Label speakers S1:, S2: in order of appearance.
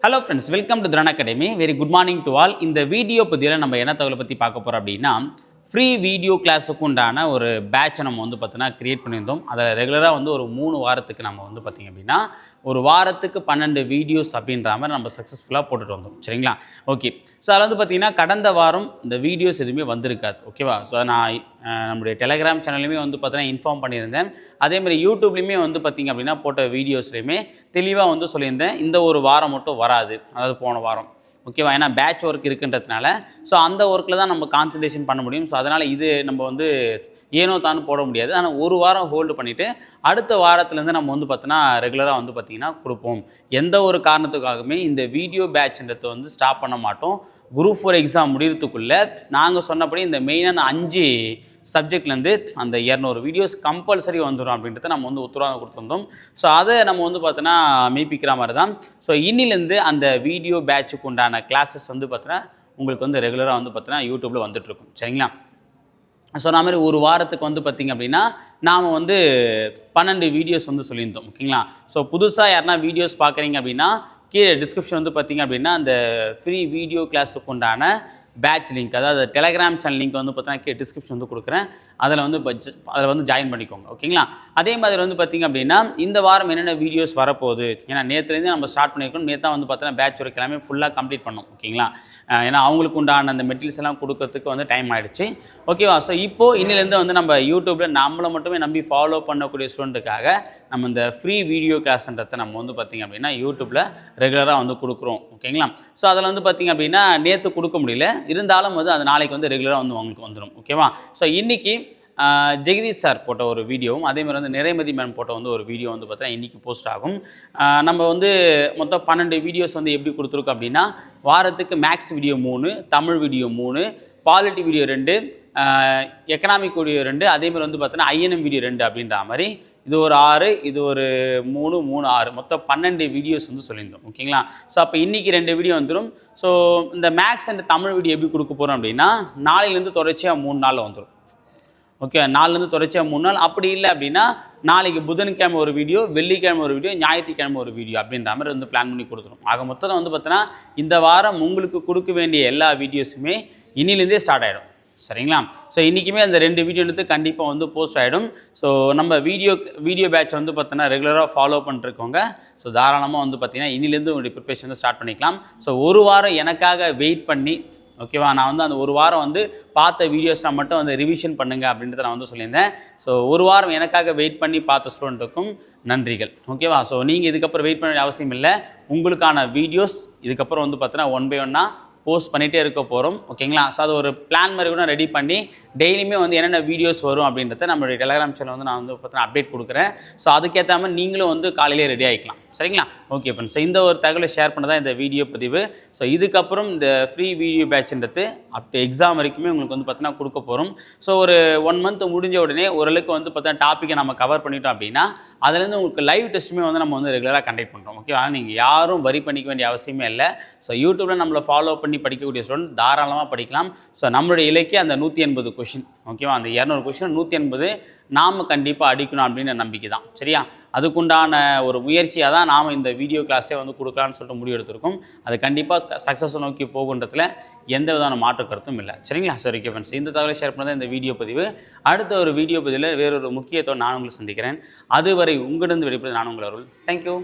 S1: Hello friends, welcome to Thiran academy. Very good morning to all. இந்த video பதிவில் நம்ம என்ன தகவலை பற்றி பார்க்க போகிறோம் அப்படின்னா, ஃப்ரீ வீடியோ கிளாஸுக்கு உண்டான ஒரு பேட்சை நம்ம வந்து பார்த்தீங்கன்னா கிரியேட் பண்ணியிருந்தோம். அதை ரெகுலராக வந்து ஒரு 3 வாரத்துக்கு நம்ம வந்து பார்த்திங்க அப்படின்னா ஒரு வாரத்துக்கு 12 வீடியோஸ் அப்படின்ற மாதிரி நம்ம சக்ஸஸ்ஃபுல்லாக போட்டுட்டு வந்தோம். சரிங்களா? ஓகே. ஸோ அதில் வந்து பார்த்திங்கன்னா கடந்த வாரம் இந்த வீடியோஸ் எதுவுமே வந்திருக்காது. ஓகேவா? ஸோ நான் நம்முடைய டெலகிராம் சேனல்லையுமே வந்து பார்த்தீங்கன்னா இன்ஃபார்ம் பண்ணியிருந்தேன். அதேமாதிரி யூடியூப்லேயுமே வந்து பார்த்திங்க அப்படின்னா போட்ட வீடியோஸ்லையுமே தெளிவாக வந்து சொல்லியிருந்தேன், இந்த ஒரு வாரம் மட்டும் வராது, அதாவது போன வாரம். ஓகேவா? ஏன்னா பேட்ச் ஒர்க் இருக்குன்றதுனால ஸோ அந்த ஒர்க்கில் தான் நம்ம கான்சன்ட்ரேஷன் பண்ண முடியும். ஸோ அதனால் இது நம்ம வந்து ஏனோ தானு போட முடியாது. ஆனால் ஒரு வாரம் ஹோல்டு பண்ணிவிட்டு அடுத்த வாரத்துலேருந்து நம்ம வந்து பார்த்தோன்னா ரெகுலராக வந்து பார்த்திங்கன்னா கொடுப்போம். எந்த ஒரு காரணத்துக்காகவுமே இந்த வீடியோ பேட்ச்ன்றதை வந்து ஸ்டாப் பண்ண மாட்டோம். குரூப் 4 எக்ஸாம் முடிகிறதுக்குள்ளே நாங்கள் சொன்னபடி இந்த மெயினான 5 சப்ஜெக்ட்லேருந்து அந்த 200 வீடியோஸ் கம்பல்சரி வந்துடும் அப்படின்றத நம்ம வந்து உத்தரவாதம் கொடுத்துருந்தோம். ஸோ அதை நம்ம வந்து பார்த்தோன்னா மெய்ப்பிக்கிற மாதிரி தான். ஸோ இன்னிலேருந்து அந்த வீடியோ பேட்சுக்கு உண்டான கிளாஸஸ் வந்து பார்த்தோன்னா உங்களுக்கு வந்து ரெகுலராக வந்து பார்த்தோன்னா யூடியூப்பில் வந்துட்டுருக்கும். சரிங்களா? ஸோ நான் மாதிரி ஒரு வாரத்துக்கு வந்து பார்த்திங்க அப்படின்னா நாம் வந்து 12 வீடியோஸ் வந்து சொல்லியிருந்தோம். ஓகேங்களா? ஸோ புதுசாக யாருன்னா வீடியோஸ் பார்க்குறீங்க அப்படின்னா கீழே டிஸ்கிரிப்ஷன் வந்து பார்த்திங்க அப்படின்னா அந்த ஃப்ரீ வீடியோ கிளாஸுக்கு உண்டான பேட்ச் லிங்க், அதாவது டெலகிராம் சேனல் லிங்க் வந்து பார்த்தீங்கன்னா டிஸ்கிரிப்ஷன் வந்து கொடுக்குறேன். அதில் வந்து ஜாயின் பண்ணிக்கோங்க. ஓகேங்களா? அதே மாதிரி வந்து பார்த்திங்க அப்படின்னா இந்த வாரம் என்னென்ன வீடியோஸ் வரப்போகுது, ஏன்னா நேற்றுலேருந்து நம்ம ஸ்டார்ட் பண்ணியிருக்கோம். நேற்று வந்து பார்த்தீங்கன்னா பேட்ச் ஒர்க் எல்லாமே ஃபுல்லாக கம்ப்ளீட் பண்ணோம். ஓகேங்களா? ஏன்னா அவங்களுக்கு உண்டான அந்த மெட்டீரியல்ஸ் எல்லாம் கொடுக்கறதுக்கு வந்து டைம் ஆகிடுச்சு. ஓகேவா? ஸோ இப்போது இன்னிலேருந்து வந்து நம்ம யூடியூப்பில் நம்மளை மட்டுமே நம்பி ஃபாலோ பண்ணக்கூடிய ஸ்டூடெண்ட்டுக்காக நம்ம இந்த ஃப்ரீ வீடியோ கிளாஸ்ன்றதை நம்ம வந்து பார்த்திங்க அப்படின்னா யூடியூப்பில் ரெகுலராக வந்து கொடுக்குறோம். ஓகேங்களா? ஸோ அதில் வந்து பார்த்திங்க அப்படின்னா நேற்று கொடுக்க முடியல, இருந்தாலும் வந்து அது நாளைக்கு வந்து ரெகுலராக வந்து உங்களுக்கு வந்துடும். ஓகேவா? ஸோ இன்றைக்கி ஜெகதீஷ் சார் போட்ட ஒரு வீடியோவும் அதேமாதிரி வந்து நிறைமதி மேம் போட்ட வந்து ஒரு வீடியோ வந்து பார்த்தீங்கன்னா இன்றைக்கி போஸ்ட் ஆகும். நம்ம வந்து மொத்தம் 12 வீடியோஸ் வந்து எப்படி கொடுத்துருக்கோம் அப்படின்னா, வாரத்துக்கு maths video 3, Tamil video 3, polity video 2, economic video 2, அதேமாதிரி வந்து பார்த்தீங்கன்னா ஐஎன்எம் வீடியோ 2 அப்படின்ற மாதிரி இது ஒரு 6, இது ஒரு 3, 3, 6 மொத்தம் 12 வீடியோஸ் வந்து சொல்லியிருந்தோம். ஓகேங்களா? ஸோ அப்போ இன்றைக்கி 2 வீடியோ வந்துடும். ஸோ இந்த மேக்ஸ் அண்ட் தமிழ் வீடியோ எப்படி கொடுக்க போகிறோம் அப்படின்னா நாளையிலேருந்து தொடர்ச்சியாக 3 நாளில் வந்துடும். ஓகே, 4லேருந்து தொடர்ச்சியாக 3 நாள். அப்படி இல்லை அப்படின்னா நாளைக்கு புதன்கிழமை ஒரு வீடியோ, வெள்ளிக்கிழமை ஒரு வீடியோ, ஞாயிற்றுக்கிழமை ஒரு வீடியோ அப்படின்ற மாதிரி வந்து பிளான் பண்ணி கொடுத்துரும். ஆக மொத்தம் வந்து பார்த்தோன்னா இந்த வாரம் உங்களுக்கு கொடுக்க வேண்டிய எல்லா வீடியோஸுமே இன்னிலேருந்தே ஸ்டார்ட் ஆகிடும். சரிங்களா? ஸோ இன்றைக்குமே அந்த 2 வீடியோ எடுத்து கண்டிப்பாக வந்து போஸ்ட் ஆகிடும். ஸோ நம்ம வீடியோ பேட்ச் வந்து பார்த்தோன்னா ரெகுலராக ஃபாலோ பண்ணிருக்கோங்க. ஸோ தாராளமாக வந்து பார்த்திங்கன்னா இன்னிலேருந்து உங்களுடைய ப்ரிப்பரேஷன் வந்து ஸ்டார்ட் பண்ணிக்கலாம். ஸோ ஒரு வாரம் எனக்காக வெயிட் பண்ணி, ஓகேவா, நான் வந்து அந்த ஒரு வாரம் வந்து பார்த்த வீடியோஸை மட்டும் வந்து ரிவிஷன் பண்ணுங்கள் அப்படின்றத நான் வந்து சொல்லியிருந்தேன். ஸோ ஒரு வாரம் எனக்காக வெயிட் பண்ணி பார்த்த ஸ்டூடெண்ட்டுக்கும் நன்றிகள். ஓகேவா? ஸோ நீங்கள் இதுக்கப்புறம் வெயிட் பண்ண அவசியம் இல்லை. உங்களுக்கான வீடியோஸ் இதுக்கப்புறம் வந்து பார்த்தீங்கன்னா 1 by 1 போஸ்ட் பண்ணிகிட்டே இருக்க போகிறோம். ஓகேங்களா? ஸோ அது ஒரு பிளான் மாதிரி கூட ரெடி பண்ணி டெய்லியுமே வந்து என்னென்ன வீடியோஸ் வரும் அப்படின்றத நம்மளுடைய டெலகிராம் சேனல் வந்து நான் வந்து பார்த்தீங்கன்னா அப்டேட் கொடுக்குறேன். ஸோ அதுக்கேற்ற மாதிரி நீங்களும் வந்து காலையிலே ரெடி ஆகிக்கலாம். சரிங்களா? ஓகே ஃப்ரெண்ட்ஸ், இந்த ஒரு தகவலை ஷேர் பண்ண தான் இந்த வீடியோ பதிவு. ஸோ இதுக்கப்புறம் இந்த ஃப்ரீ வீடியோ பேட்ச்ன்றது அப் டு எக்ஸாம் வரைக்குமே உங்களுக்கு வந்து பார்த்தீங்கன்னா கொடுக்க போகிறோம். ஸோ ஒரு 1 மந்த் முடிஞ்ச உடனே ஓரளவுக்கு வந்து பார்த்தீங்கன்னா டாப்பிக்கை நம்ம கவர் பண்ணிட்டோம் அப்படின்னா அதுலேருந்து உங்களுக்கு லைவ் டெஸ்ட்டுமே வந்து நம்ம வந்து ரெகுலராக கண்டக்ட் பண்ணுறோம். ஓகே, ஆனால் நீங்கள் யாரும் வரி பண்ணிக்க வேண்டிய அவசியமே இல்லை. ஸோ யூடியூப்பில் நம்மளை ஃபாலோ பண்ணி படிக்கக்கூடிய ஸ்டூடெண்ட் தாராளமாக படிக்கலாம். ஸோ நம்மளுடைய இலக்கிய அந்த 180 கொஷின், ஓகேவா, அந்த 200 கொஷின் 180 நாம் கண்டிப்பாக அடிக்கணும் அப்படின்னு நம்பிக்கை தான். சரியா? அதுக்குண்டான ஒரு முயற்சியாக தான் நாம் இந்த வீடியோ கிளாஸே வந்து கொடுக்கலான்னு சொல்லிட்டு முடிவு எடுத்திருக்கோம். அது கண்டிப்பாக சக்ஸஸை நோக்கி போகுன்றதுல எந்த விதமான மாற்று கருத்தும் இல்லை. சரிங்களா? சரி, ஓகே ஃப்ரெண்ட்ஸ், இந்த தகவலை ஷேர் பண்ணதான் இந்த வீடியோ பதிவு. அடுத்த ஒரு வீடியோ பதிவில் வேறொரு முக்கியத்துவம் நான் உங்களை சந்திக்கிறேன். அதுவரை உங்களிடம் விடைபெறுவது நான் உங்கள் அருள். தேங்க்யூ.